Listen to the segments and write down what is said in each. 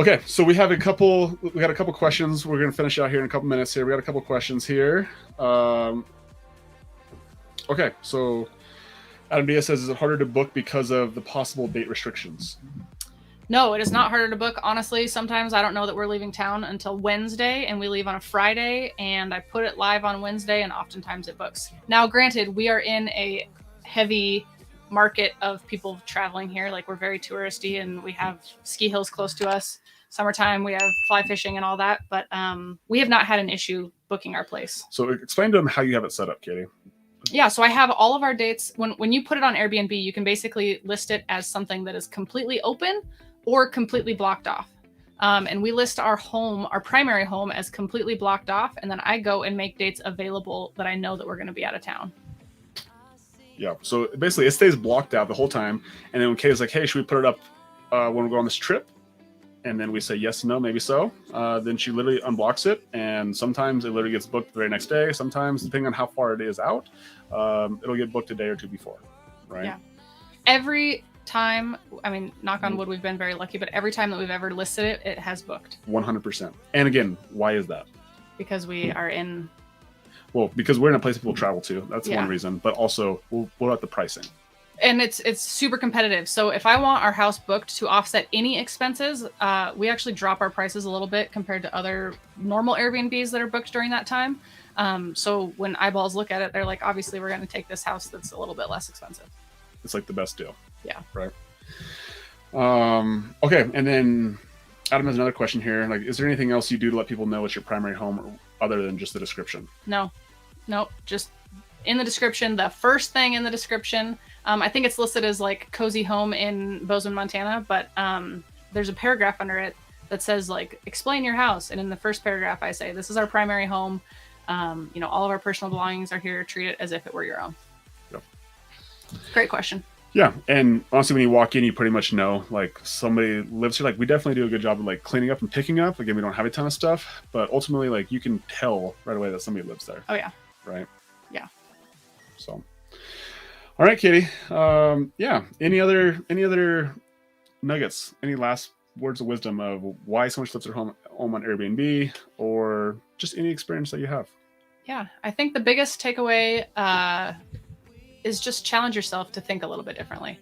Okay, so we got a couple questions. We're going to finish out here in a couple minutes here. We got a couple questions here. Okay, so Adam Diaz says, is it harder to book because of the possible date restrictions? No, it is not harder to book. Honestly, sometimes I don't know that we're leaving town until Wednesday, and we leave on a Friday, and I put it live on Wednesday, and oftentimes it books. Now, granted, we are in a heavy market of people traveling here. Like, we're very touristy, and we have ski hills close to us. Summertime, we have fly fishing and all that, but we have not had an issue booking our place. So explain to them how you have it set up, Katie. Yeah, so I have all of our dates. When you put it on Airbnb, you can basically list it as something that is completely open or completely blocked off. And we list our primary home, as completely blocked off, and then I go and make dates available that I know that we're going to be out of town. Yeah, so basically it stays blocked out the whole time, and then when Katie's like, hey, should we put it up when we go on this trip? And then we say yes, no, maybe so. Then she literally unblocks it, and sometimes it literally gets booked the very next day. Sometimes, depending on how far it is out, it'll get booked a day or two before, right? Yeah. Every time, I mean, knock on wood, we've been very lucky, but every time that we've ever listed it, it has booked. 100%. And again, why is that? Because we are in... Well, because we're in a place people travel to. That's one reason. But also, what about the pricing? And it's super competitive. So if I want our house booked to offset any expenses, we actually drop our prices a little bit compared to other normal Airbnbs that are booked during that time. So when eyeballs look at it, they're like, obviously, we're going to take this house that's a little bit less expensive. It's like the best deal. Yeah. Right. Okay. And then Adam has another question here. Like, is there anything else you do to let people know it's your primary home other than just the description? No, just in the description, the first thing in the description. I think it's listed as like cozy home in Bozeman, Montana, but there's a paragraph under it that says like, explain your house. And in the first paragraph, I say, this is our primary home. All of our personal belongings are here. Treat it as if it were your own. Yep. Great question. Yeah. And honestly, when you walk in, you pretty much know, like, somebody lives here. Like, we definitely do a good job of like cleaning up and picking up. Again, we don't have a ton of stuff, but ultimately, like, you can tell right away that somebody lives there. Oh yeah. Right. Yeah. So, all right, Katie. Yeah. Any other nuggets? Any last words of wisdom of why someone lives their home on Airbnb, or just any experience that you have? Yeah, I think the biggest takeaway is just challenge yourself to think a little bit differently.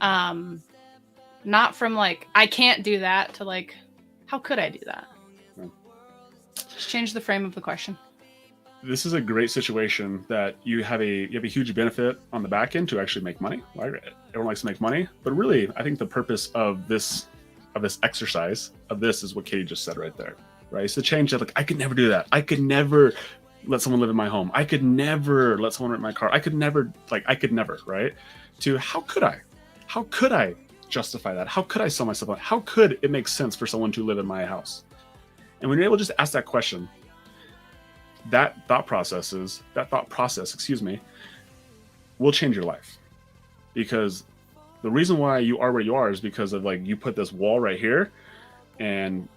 Not from like, I can't do that, to like, how could I do that? Yeah. Just change the frame of the question. This is a great situation that you have a huge benefit on the back end to actually make money. Right? Everyone likes to make money, but really, I think the purpose of this exercise of this is what Katie just said right there. Right? It's to change that. Like, I could never do that. I could never let someone live in my home. I could never let someone rent my car. I could never, right? To how could I justify that? How could I sell myself out? How could it make sense for someone to live in my house? And when you're able to just ask that question, that thought process, will change your life. Because the reason why you are where you are is because of, like, you put this wall right here and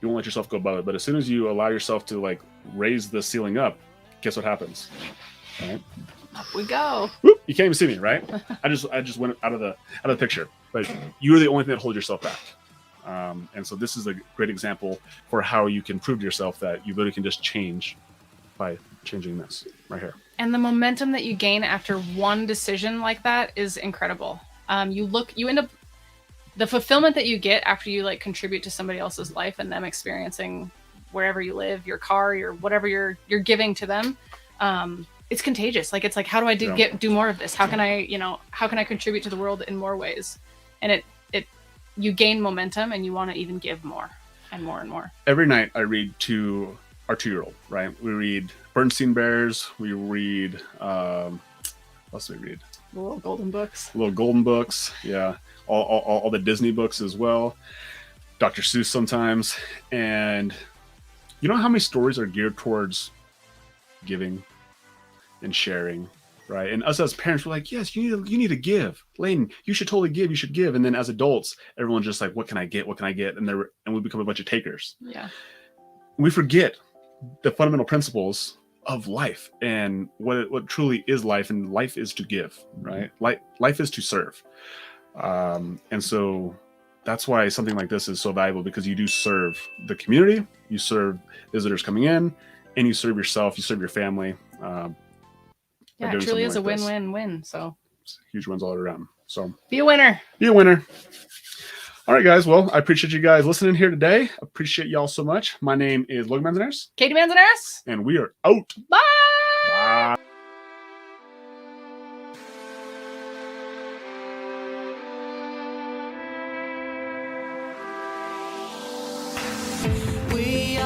you won't let yourself go above it. But as soon as you allow yourself to, like, raise the ceiling up, guess what happens? Right? Up we go. Whoop, you can't even see me, right? I just went out of the picture. But you're the only thing that holds yourself back. And so this is a great example for how you can prove to yourself that you literally can just change by changing this right here. And the momentum that you gain after one decision like that is incredible. You end up, the fulfillment that you get after you like contribute to somebody else's life and them experiencing wherever you live, your car, your whatever you're giving to them. It's contagious. Like, it's like, how do I do more of this? How can I contribute to the world in more ways? And you gain momentum and you want to even give more and more and more. Every night I read to our 2-year-old, right? We read Bernstein Bears. We read, what else do we read? The little golden books. Yeah. All the Disney books as well. Dr. Seuss sometimes. And you know how many stories are geared towards giving and sharing, right? And us as parents, we're like, yes, you need to give. Layden, you should totally give. You should give. And then as adults, everyone's just like, what can I get? What can I get? And we become a bunch of takers. Yeah. We forget the fundamental principles of life and what truly is life. And life is to give, right? Life is to serve. And so that's why something like this is so valuable, because you do serve the community, you serve visitors coming in, and you serve yourself, you serve your family. Yeah, it truly is a win-win-win. So huge wins all around. So be a winner. Be a winner. All right, guys. Well, I appreciate you guys listening here today. Appreciate y'all so much. My name is Logan Manzanares. Katie Manzanares. And we are out. Bye.